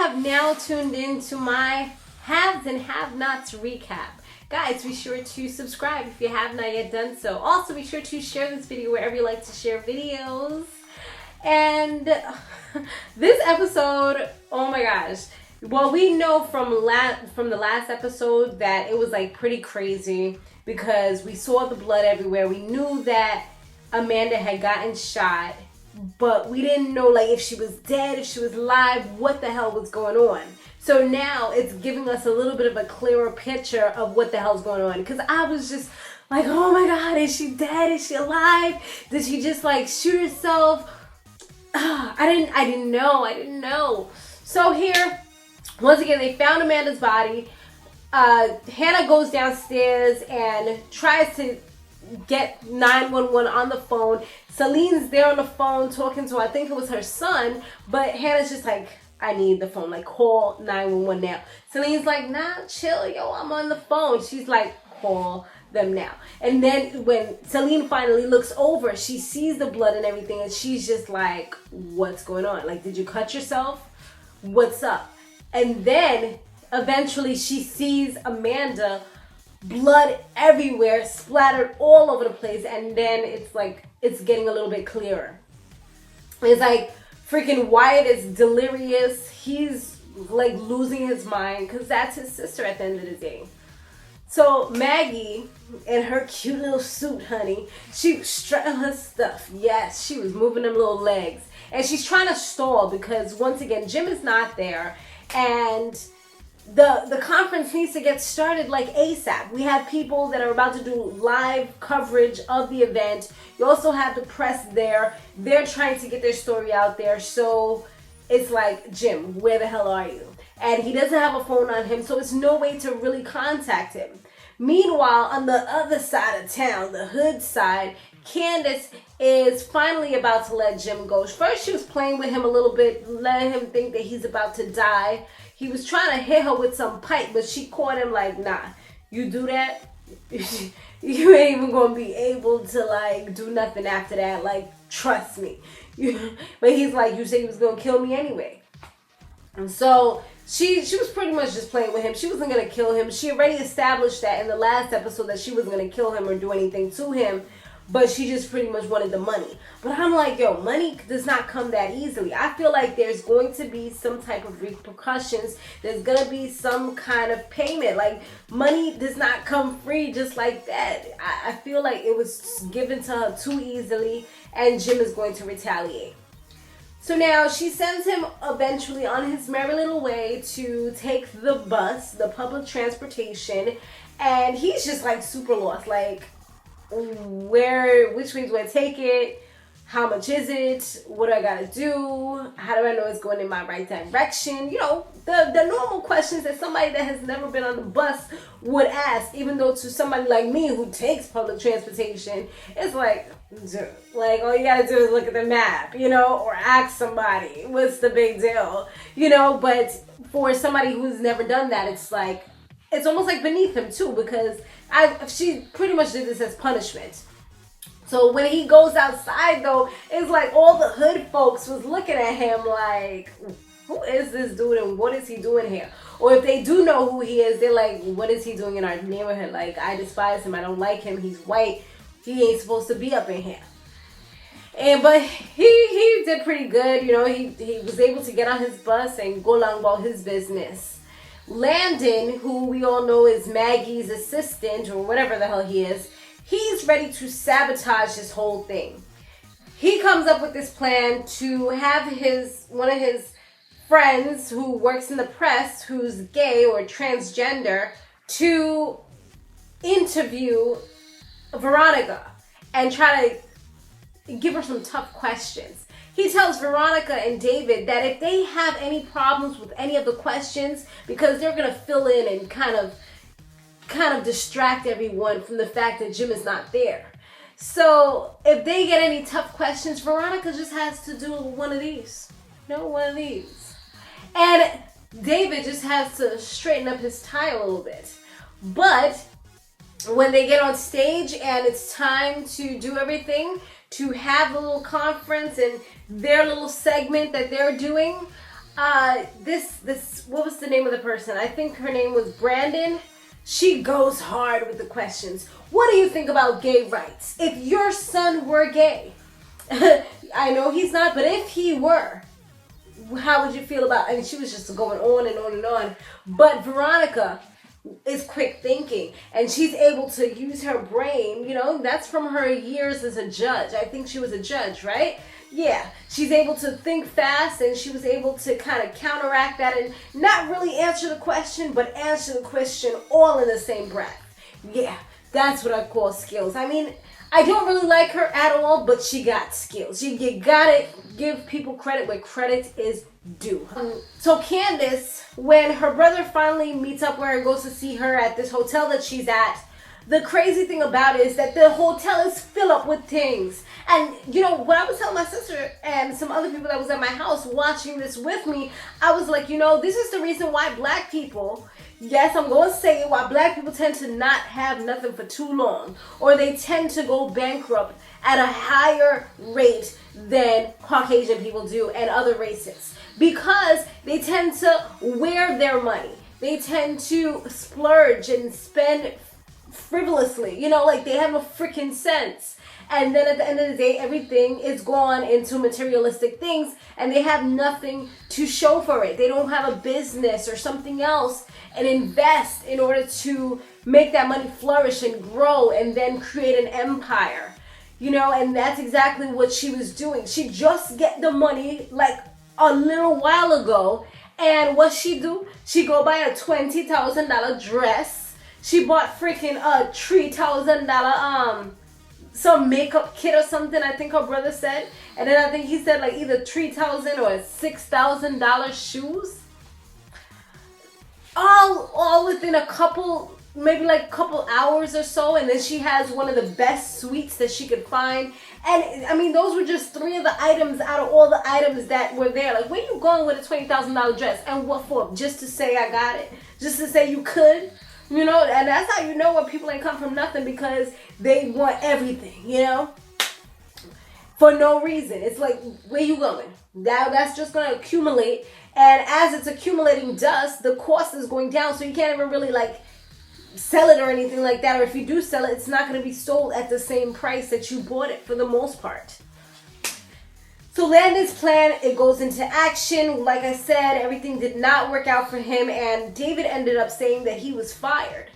have now tuned into my haves and have-nots recap. Guys, be sure to subscribe if you have not yet done so. Also, be sure to share this video wherever you like to share videos. And this episode, oh my gosh. Well, we know from the last episode that it was like pretty crazy because we saw the blood everywhere. We knew that Amanda had gotten shot, but we didn't know like if she was dead, if she was alive, what the hell was going on. So now it's giving us a little bit of a clearer picture of what the hell's going on. Because I was just like, oh my God, is she dead? Is she alive? Did she just like shoot herself? I didn't know. So here, once again, they found Amanda's body. Hannah goes downstairs and tries to get 911 on the phone. Celine's there on the phone talking to, I think it was her son, but Hannah's just like, I need the phone, like call 911 now. Celine's like, nah, chill, yo, I'm on the phone. She's like, call them now. And then when Celine finally looks over, she sees the blood and everything, and she's just like, what's going on? Like, did you cut yourself? What's up? And then eventually she sees Amanda, blood everywhere, splattered all over the place, and then it's like, it's getting a little bit clearer. It's like freaking Wyatt is delirious. He's like losing his mind because that's his sister at the end of the day. So Maggie in her cute little suit, honey, she was strutting her stuff. Yes, she was moving them little legs. And she's trying to stall because once again, Jim is not there. And the conference needs to get started like ASAP. We have people that are about to do live coverage of the event. You also have the press there. They're trying to get their story out there. So it's like, Jim, where the hell are you? And he doesn't have a phone on him, so it's no way to really contact him. Meanwhile, on the other side of town, the hood side, Candace is finally about to let Jim go. First, she was playing with him a little bit, letting him think that he's about to die. He was trying to hit her with some pipe, but she caught him like, nah, you do that, you ain't even gonna be able to like do nothing after that. Like, trust me. But he's like, you said he was gonna kill me anyway. And so she was pretty much just playing with him. She wasn't gonna kill him. She already established that in the last episode that she wasn't gonna kill him or do anything to him. But she just pretty much wanted the money. But I'm like, yo, money does not come that easily. I feel like there's going to be some type of repercussions. There's going to be some kind of payment. Like, money does not come free just like that. I feel like it was given to her too easily, and Jim is going to retaliate. So now she sends him eventually on his merry little way to take the bus, the public transportation, and he's just like super lost. Like, which way do I take it? How much is it? What do I gotta do? How do I know it's going in my right direction? You know, the normal questions that somebody that has never been on the bus would ask, even though to somebody like me who takes public transportation, it's like all you gotta do is look at the map, you know, or ask somebody, what's the big deal? You know, but for somebody who's never done that, it's like, it's almost like beneath him too, because she pretty much did this as punishment. So when he goes outside though, it's like all the hood folks was looking at him like, who is this dude and what is he doing here? Or if they do know who he is, they're like, what is he doing in our neighborhood? Like, I despise him, I don't like him, he's white, he ain't supposed to be up in here. But he did pretty good, you know, he was able to get on his bus and go along about his business. Landon, who we all know is Maggie's assistant or whatever the hell he is, he's ready to sabotage this whole thing. He comes up with this plan to have one of his friends who works in the press, who's gay or transgender, to interview Veronica and try to give her some tough questions. He tells Veronica and David that if they have any problems with any of the questions, because they're going to fill in and kind of distract everyone from the fact that Jim is not there. So if they get any tough questions, Veronica just has to do one of these. You know, one of these. And David just has to straighten up his tie a little bit. But when they get on stage and it's time to do everything, to have a little conference and their little segment that they're doing, This what was the name of the person? I think her name was Brandon. She goes hard with the questions. What do you think about gay rights? If your son were gay, I know he's not, but if he were, how would you feel about it? And she was just going on and on and on. But Veronica is quick thinking, and she's able to use her brain. You know, that's from her years as a judge. I think she was a judge, right? Yeah, she's able to think fast, and she was able to kind of counteract that and not really answer the question, but answer the question all in the same breath. Yeah, that's what I call skills. I mean, I don't really like her at all, but she got skills. You gotta give people credit where credit is due. So Candace, when her brother finally meets up with her and goes to see her at this hotel that she's at, the crazy thing about it is that the hotel is filled up with things. And, you know, when I was telling my sister and some other people that was at my house watching this with me, I was like, you know, this is the reason why black people, yes, I'm going to say it, why black people tend to not have nothing for too long. Or they tend to go bankrupt at a higher rate than Caucasian people do and other races. Because they tend to wear their money. They tend to splurge and spend frivolously, you know, like they have no freaking sense. And then at the end of the day, everything is gone into materialistic things, and they have nothing to show for it. They don't have a business or something else and invest in order to make that money flourish and grow and then create an empire, you know. And that's exactly what she was doing. She just get the money like a little while ago, and what she do? She go buy a $20,000 dress. She bought freaking a $3,000 some makeup kit or something, I think her brother said. And then I think he said like either $3,000 or $6,000 shoes. All within a couple, maybe like a couple hours or so. And then she has one of the best suites that she could find. And I mean, those were just 3 of the items out of all the items that were there. Like, where you going with a $20,000 dress? And what for? Just to say I got it? Just to say you could? You know, and that's how you know when people ain't come from nothing, because they want everything, you know, for no reason. It's like, where you going? That's just going to accumulate. And as it's accumulating dust, the cost is going down. So you can't even really like sell it or anything like that. Or if you do sell it, it's not going to be sold at the same price that you bought it for the most part. So Landon's plan, it goes into action. Like I said, everything did not work out for him, and David ended up saying that he was fired.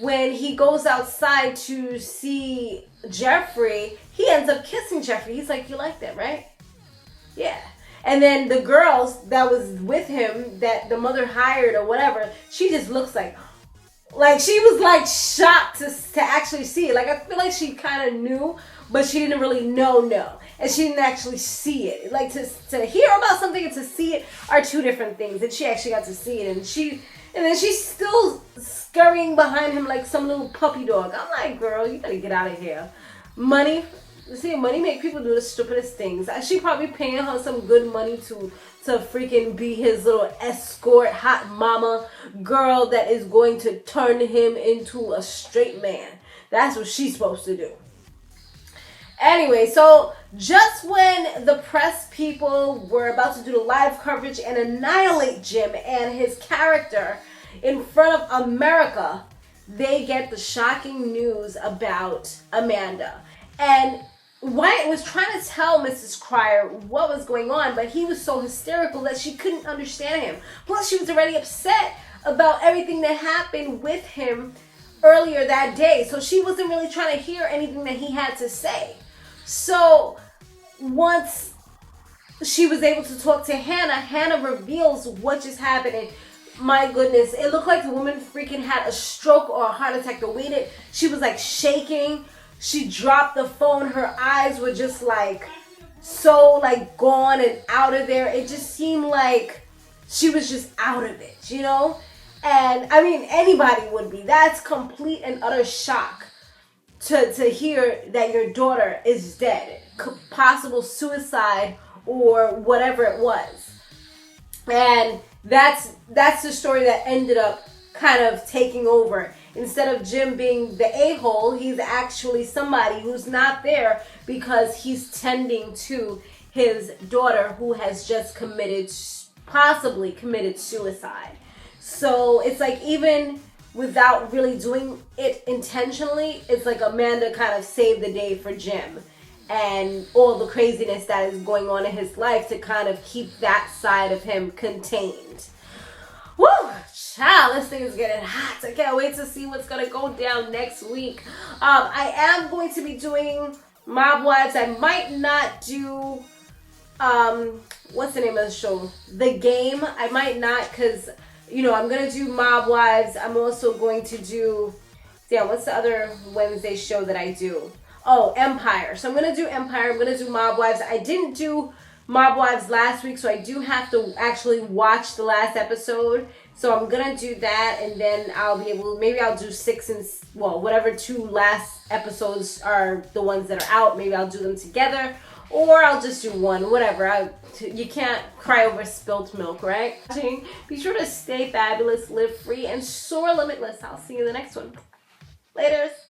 When he goes outside to see Jeffrey, he ends up kissing Jeffrey. He's like, you like that, right? Yeah. And then the girls that was with him, that the mother hired or whatever, she just looks like she was like shocked to actually see it. Like, I feel like she kind of knew, but she didn't really know. And she didn't actually see it. Like, to hear about something and to see it are two different things. And she actually got to see it. And then she's still scurrying behind him like some little puppy dog. I'm like, girl, you gotta get out of here. Money make people do the stupidest things. She probably paying her some good money to freaking be his little escort, hot mama girl that is going to turn him into a straight man. That's what she's supposed to do. Anyway, so just when the press people were about to do the live coverage and annihilate Jim and his character in front of America, they get the shocking news about Amanda. And Wyatt was trying to tell Mrs. Cryer what was going on, but he was so hysterical that she couldn't understand him. Plus, she was already upset about everything that happened with him earlier that day. So she wasn't really trying to hear anything that he had to say. So once she was able to talk to Hannah, Hannah reveals what just happened. And my goodness, it looked like the woman freaking had a stroke or a heart attack. The way that she was like shaking, she dropped the phone. Her eyes were just like so like gone and out of there. It just seemed like she was just out of it, you know? And I mean, anybody would be. That's complete and utter shock. To hear that your daughter is dead, possible suicide or whatever it was. And that's the story that ended up kind of taking over. Instead of Jim being the a-hole, he's actually somebody who's not there because he's tending to his daughter who has just committed possibly committed suicide. So it's like, even without really doing it intentionally, it's like Amanda kind of saved the day for Jim and all the craziness that is going on in his life to kind of keep that side of him contained. Woo! Child, this thing is getting hot. I can't wait to see what's going to go down next week. I am going to be doing Mob Wives. I might not do, what's the name of the show? The Game. I might not, because, you know, I'm going to do Mob Wives. I'm also going to do, yeah, what's the other Wednesday show that I do? Oh, Empire. So I'm going to do Empire. I'm going to do Mob Wives. I didn't do Mob Wives last week, so I do have to actually watch the last episode. So I'm going to do that, and then I'll be able, maybe I'll do 6 and, well, whatever 2 last episodes are the ones that are out. Maybe I'll do them together, or I'll just do one, whatever. You can't cry over spilt milk, right? Be sure to stay fabulous, live free, and soar limitless. I'll see you in the next one. Later.